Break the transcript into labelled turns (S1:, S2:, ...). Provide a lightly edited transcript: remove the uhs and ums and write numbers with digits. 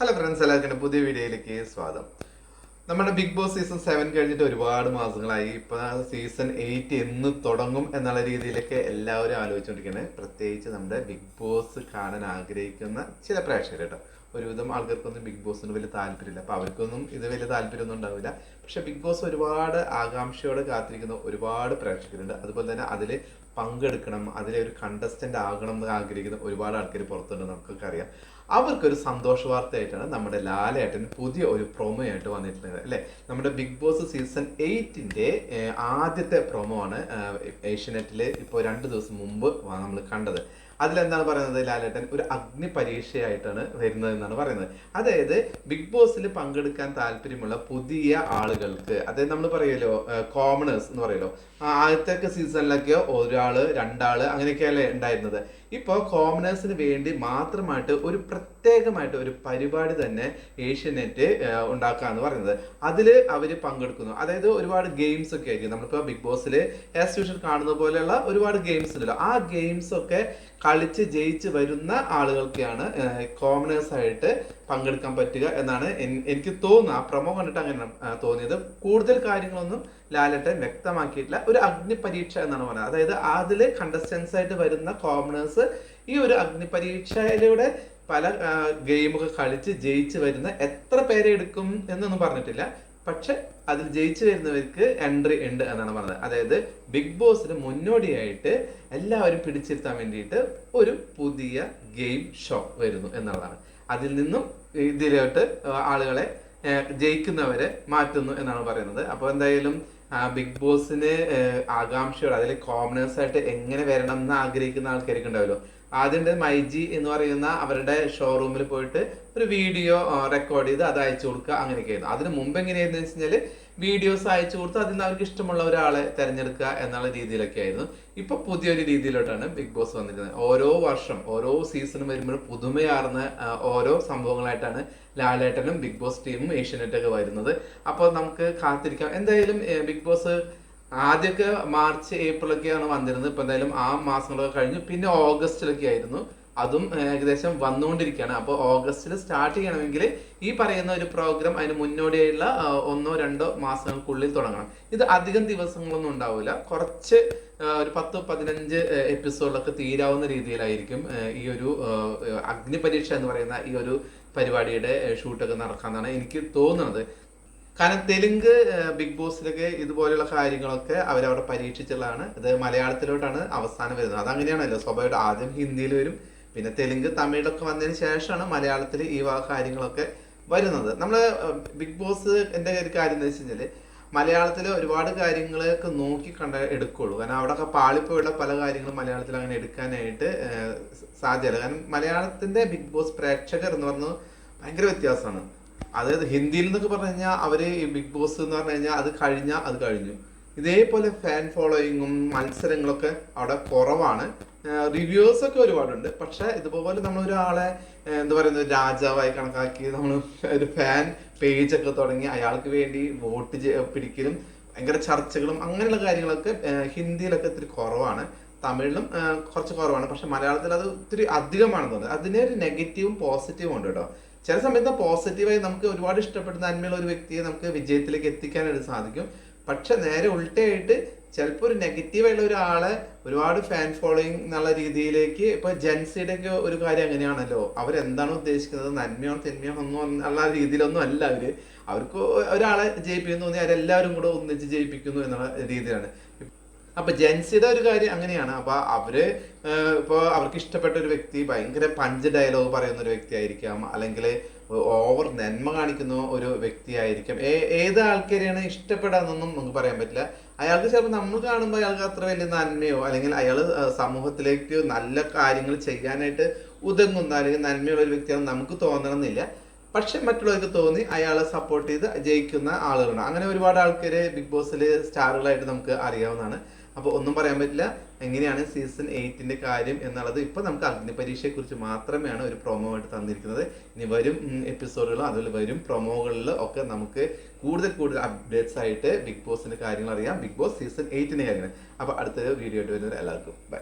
S1: Hello friends, എല്ലാവർക്കും പുതിയ വീഡിയോയിലേക്ക് സ്വാഗതം. നമ്മുടെ ബിഗ് ബോസ് സീസൺ 7 കഴിഞ്ഞിട്ട് ഒരുപാട് മാസങ്ങളായി. ഇപ്പൊ സീസൺ 8 എന്ന് തുടങ്ങും എന്നുള്ള രീതിയിലൊക്കെ എല്ലാവരും ആലോചിച്ചുകൊണ്ടിരിക്കുന്നത്. പ്രത്യേകിച്ച് നമ്മുടെ ബിഗ് ബോസ് കാണാൻ ആഗ്രഹിക്കുന്ന ചില പ്രേക്ഷകർ കേട്ടോ. ഒരുവിധം ആൾക്കാർക്കൊന്നും ബിഗ് ബോസിന് വലിയ താല്പര്യമില്ല. അപ്പൊ അവർക്കൊന്നും ഇത് വലിയ താല്പര്യമൊന്നും ഉണ്ടാവില്ല. പക്ഷെ ബിഗ് ബോസ് ഒരുപാട് ആകാംക്ഷയോടെ കാത്തിരിക്കുന്ന ഒരുപാട് പ്രേക്ഷകരുണ്ട്. അതുപോലെ തന്നെ അതിൽ പങ്കെടുക്കണം, അതിലെ ഒരു കണ്ടസ്റ്റന്റ് ആകണം എന്ന് ആഗ്രഹിക്കുന്ന ഒരുപാട് ആൾക്കാർ പുറത്തുണ്ട്, നമുക്കൊക്കെ അറിയാം. അവർക്കൊരു സന്തോഷ വാർത്തയായിട്ടാണ് നമ്മുടെ ലാലേട്ടൻ പുതിയ ഒരു പ്രൊമോ ആയിട്ട് വന്നിട്ടുള്ളത് അല്ലേ. നമ്മുടെ ബിഗ് ബോസ് സീസൺ 8 ആദ്യത്തെ പ്രൊമോ ആണ് ഏഷ്യനെറ്റിൽ ഇപ്പോൾ 2 ദിവസം മുമ്പ് നമ്മൾ കണ്ടത്. അതിലെന്താണ് പറയുന്നത്, ലാലേട്ടൻ ഒരു അഗ്നി പരീക്ഷയായിട്ടാണ് വരുന്നത് എന്നാണ് പറയുന്നത്. അതായത് ബിഗ് ബോസിൽ പങ്കെടുക്കാൻ താല്പര്യമുള്ള പുതിയ ആളുകൾക്ക്, അതായത് നമ്മൾ പറയുമല്ലോ കോമണേഴ്സ് എന്ന് പറയുമല്ലോ, ആദ്യത്തെ സീസണിലൊക്കെ ഒരാള് 2 ആള് അങ്ങനെയൊക്കെയല്ലേ ഉണ്ടായിരുന്നത്. ഇപ്പോൾ കോമണേഴ്സിന് വേണ്ടി മാത്രമായിട്ട് ഒരു പ്രത്യേകമായിട്ട് ഒരു പരിപാടി തന്നെ ഏഷ്യനെറ്റ് ഉണ്ടാക്കാന്ന് പറയുന്നത്. അതിൽ അവർ പങ്കെടുക്കുന്നു. അതായത് ഒരുപാട് ഗെയിംസ് ഒക്കെ ആയിരിക്കും. നമ്മളിപ്പോൾ ബിഗ് ബോസിൽ ആസ് യൂഷ്വൽ കാണുന്ന പോലെയുള്ള ഒരുപാട് ഗെയിംസ് ഉണ്ടല്ലോ. ആ ഗെയിംസ് ഒക്കെ കളിച്ച് ജയിച്ച് വരുന്ന ആളുകൾക്കാണ് കോമണേഴ്സ് ആയിട്ട് പങ്കെടുക്കാൻ പറ്റുക എന്നാണ് എനിക്ക് തോന്നുന്നത്. ആ പ്രൊമോ കണ്ടിട്ട് അങ്ങനെയാണ് തോന്നിയത്. കൂടുതൽ കാര്യങ്ങളൊന്നും ലാലേട്ടൻ വ്യക്തമാക്കിയിട്ടില്ല. ഒരു അഗ്നി പരീക്ഷ എന്നാണ് പറയുന്നത്. അതായത് അതിൽ കണ്ടസ്റ്റൻസ് ആയിട്ട് വരുന്ന കോമണേഴ്സ് ഈ ഒരു അഗ്നി പരീക്ഷയിലൂടെ പല ഗെയിമൊക്കെ കളിച്ച് ജയിച്ച് വരുന്ന എത്ര പേരെ എടുക്കും എന്നൊന്നും പറഞ്ഞിട്ടില്ല. പക്ഷെ അതിൽ ജയിച്ചു വരുന്നവർക്ക് എൻട്രി ഉണ്ട് എന്നാണ് പറഞ്ഞത്. അതായത് ബിഗ് ബോസിന് മുന്നോടിയായിട്ട് എല്ലാവരും പിടിച്ചിരുത്താൻ വേണ്ടിയിട്ട് ഒരു പുതിയ ഗെയിം ഷോ വരുന്നു എന്നുള്ളതാണ്. അതിൽ നിന്നും ഇതിലോട്ട് ആളുകളെ ജയിക്കുന്നവരെ മാറ്റുന്നു എന്നാണ് പറയുന്നത്. അപ്പോൾ എന്തായാലും ബിഗ് ബോസിന് ആകാംക്ഷയോടെ അതിൽ കോമണേഴ്സ് ആയിട്ട് എങ്ങനെ വരണം എന്ന് ആഗ്രഹിക്കുന്ന ആൾക്കാർക്ക് ഉണ്ടാവല്ലോ. ആദ്യം മൈജി എന്ന് പറയുന്ന അവരുടെ ഷോറൂമിൽ പോയിട്ട് ഒരു വീഡിയോ റെക്കോർഡ് ചെയ്ത് അത് അയച്ചു കൊടുക്കുക, അങ്ങനെയൊക്കെ ആയിരുന്നു. അതിന് മുമ്പ് എങ്ങനെയായിരുന്നു വെച്ച് കഴിഞ്ഞാൽ വീഡിയോസ് അയച്ചു കൊടുത്ത് അതിൽ നിന്ന് അവർക്ക് ഇഷ്ടമുള്ള ഒരാളെ തിരഞ്ഞെടുക്കുക എന്നുള്ള രീതിയിലൊക്കെ ആയിരുന്നു. ഇപ്പൊ പുതിയൊരു രീതിയിലോട്ടാണ് ബിഗ് ബോസ് വന്നിരിക്കുന്നത്. ഓരോ വർഷം ഓരോ സീസണും വരുമ്പോഴും പുതുമയാർന്ന ഓരോ സംഭവങ്ങളായിട്ടാണ് ലാലേട്ടനും ബിഗ് ബോസ് ടീമും ഏഷ്യനെറ്റൊക്കെ വരുന്നത്. അപ്പോൾ നമുക്ക് കാത്തിരിക്കാം. എന്തായാലും ബിഗ് ബോസ് ആദ്യമൊക്കെ മാർച്ച് ഏപ്രിലൊക്കെയാണ് വന്നിരുന്നത്. ഇപ്പൊ എന്തായാലും ആ മാസങ്ങളൊക്കെ കഴിഞ്ഞു. പിന്നെ ഓഗസ്റ്റിലൊക്കെ ആയിരുന്നു. അതും ഏകദേശം വന്നുകൊണ്ടിരിക്കുകയാണ്. അപ്പോൾ ഓഗസ്റ്റിൽ സ്റ്റാർട്ട് ചെയ്യണമെങ്കിൽ ഈ പറയുന്ന ഒരു പ്രോഗ്രാം അതിന് മുന്നോടിയായുള്ള 1-2 മാസങ്ങൾക്കുള്ളിൽ തുടങ്ങണം. ഇത് അധികം ദിവസങ്ങളൊന്നും ഉണ്ടാവില്ല. കുറച്ച് ഒരു 10-15 എപ്പിസോഡിലൊക്കെ തീരാവുന്ന രീതിയിലായിരിക്കും ഈ ഒരു അഗ്നി പരീക്ഷ എന്ന് പറയുന്ന ഈ ഒരു പരിപാടിയുടെ ഷൂട്ടൊക്കെ നടക്കാന്നാണ് എനിക്ക് തോന്നുന്നത്. കാരണം തെലുങ്ക് ബിഗ് ബോസിലൊക്കെ ഇതുപോലെയുള്ള കാര്യങ്ങളൊക്കെ അവരവിടെ പരീക്ഷിച്ചുള്ളതാണ്. ഇത് മലയാളത്തിലോട്ടാണ് അവസാനം വരുന്നത്. അതങ്ങനെയാണല്ലോ, സ്വാഭാവികമായിട്ട് ആദ്യം ഹിന്ദിയിൽ വരും, പിന്നെ തെലുങ്ക് തമിഴിലൊക്കെ വന്നതിന് ശേഷമാണ് മലയാളത്തിൽ ഈ കാര്യങ്ങളൊക്കെ വരുന്നത്. നമ്മൾ ബിഗ് ബോസ് എൻ്റെ ഒരു കാര്യം എന്ന് വെച്ച് കഴിഞ്ഞാൽ മലയാളത്തിൽ ഒരുപാട് കാര്യങ്ങളൊക്കെ നോക്കി എടുക്കുള്ളൂ. കാരണം അവിടെയൊക്കെ പാളിപ്പോയുള്ള പല കാര്യങ്ങളും മലയാളത്തിൽ അങ്ങനെ എടുക്കാനായിട്ട് സാധ്യമല്ല. കാരണം മലയാളത്തിൻ്റെ ബിഗ് ബോസ് പ്രേക്ഷകർ എന്ന് പറഞ്ഞാൽ ഭയങ്കര വ്യത്യാസമാണ്. അതായത് ഹിന്ദിയിൽ നിന്നൊക്കെ പറഞ്ഞു കഴിഞ്ഞാൽ അവര് ഈ ബിഗ് ബോസ് എന്ന് പറഞ്ഞു കഴിഞ്ഞാൽ അത് കഴിഞ്ഞാൽ അത് കഴിഞ്ഞു. ഇതേപോലെ ഫാൻ ഫോളോയിങ്ങും മത്സരങ്ങളൊക്കെ അവിടെ കുറവാണ്. റിവ്യൂസ് ഒക്കെ ഒരുപാടുണ്ട്. പക്ഷെ ഇതുപോലെ നമ്മളൊരാളെ എന്താ പറയുന്നത് രാജാവായി കണക്കാക്കി നമ്മൾ ഒരു ഫാൻ പേജൊക്കെ തുടങ്ങി അയാൾക്ക് വേണ്ടി വോട്ട് പിടിക്കലും ഭയങ്കര ചർച്ചകളും അങ്ങനെയുള്ള കാര്യങ്ങളൊക്കെ ഹിന്ദിയിലൊക്കെ ഇത്തിരി കുറവാണ്. തമിഴിലും കുറച്ച് കുറവാണ്. പക്ഷെ മലയാളത്തിൽ അത് ഒത്തിരി അധികമാണെന്ന് തോന്നുന്നത്. അതിന് ഒരു നെഗറ്റീവും പോസിറ്റീവും ഉണ്ട് കേട്ടോ. ചില സമയത്ത് പോസിറ്റീവായി നമുക്ക് ഒരുപാട് ഇഷ്ടപ്പെടുന്ന നന്മയുള്ള ഒരു വ്യക്തിയെ നമുക്ക് വിജയത്തിലേക്ക് എത്തിക്കാനായിട്ട് സാധിക്കും. പക്ഷെ നേരെ ഉൾട്ടയായിട്ട് ചിലപ്പോൾ ഒരു നെഗറ്റീവായിട്ടുള്ള ഒരാളെ ഒരുപാട് ഫാൻ ഫോളോയിങ് എന്നുള്ള രീതിയിലേക്ക് ഇപ്പൊ ജെൻസിയുടെ ഒക്കെ ഒരു കാര്യം അങ്ങനെയാണല്ലോ. അവരെന്താണോ ഉദ്ദേശിക്കുന്നത്, നന്മയോ തിന്മയോ ഒന്നും ഉള്ള രീതിയിലൊന്നും അല്ല അവർക്ക് ഒരാളെ ജയിപ്പിക്കുന്നു തോന്നി അവരെല്ലാവരും കൂടെ ഒന്നിച്ച് ജയിപ്പിക്കുന്നു എന്നുള്ള രീതിയിലാണ്. അപ്പൊ ജെൻസിയുടെ ഒരു കാര്യം അങ്ങനെയാണ്. അപ്പൊ അവര് ഇപ്പൊ അവർക്ക് ഇഷ്ടപ്പെട്ട ഒരു വ്യക്തി ഭയങ്കര പഞ്ച് ഡയലോഗ് പറയുന്ന ഒരു വ്യക്തി ആയിരിക്കാം, അല്ലെങ്കിൽ ഓവർ നന്മ കാണിക്കുന്ന ഒരു വ്യക്തി ആയിരിക്കാം. ഏത് ആൾക്കാരെയാണ് ഇഷ്ടപ്പെടാന്നൊന്നും നമുക്ക് പറയാൻ പറ്റില്ല. അയാൾക്ക് ചിലപ്പോൾ നമ്മൾ കാണുമ്പോൾ അയാൾക്ക് അത്ര വലിയ നന്മയോ അല്ലെങ്കിൽ അയാൾ സമൂഹത്തിലേക്ക് നല്ല കാര്യങ്ങൾ ചെയ്യാനായിട്ട് ഉതകുന്ന അല്ലെങ്കിൽ നന്മയുള്ള ഒരു വ്യക്തിയാണെന്ന് നമുക്ക് തോന്നണമെന്നില്ല. പക്ഷെ മറ്റുള്ളവർക്ക് തോന്നി അയാളെ സപ്പോർട്ട് ചെയ്ത് ജയിക്കുന്ന ആളുകളുണ്ട്. അങ്ങനെ ഒരുപാട് ആൾക്കാർ ബിഗ് ബോസിൽ സ്റ്റാറുകളായിട്ട് നമുക്ക് അറിയാവുന്നതാണ്. അപ്പോൾ ഒന്നും പറയാൻ പറ്റില്ല എങ്ങനെയാണ് സീസൺ 8 കാര്യം എന്നുള്ളത്. ഇപ്പം നമുക്ക് അഗ്നി പരീക്ഷയെ കുറിച്ച് മാത്രമാണ് ഒരു പ്രൊമോ ആയിട്ട് തന്നിരിക്കുന്നത്. ഇനി വരും എപ്പിസോഡുകളും അതുപോലെ വരും പ്രൊമോകളിൽ ഒക്കെ നമുക്ക് കൂടുതൽ അപ്ഡേറ്റ്സ് ആയിട്ട് ബിഗ് ബോസിന്റെ കാര്യങ്ങൾ അറിയാം. ബിഗ് ബോസ് സീസൺ 8 കാര്യങ്ങൾ. അപ്പോൾ അടുത്തൊരു വീഡിയോ ആയിട്ട് വരുന്നത് എല്ലാവർക്കും ബൈ.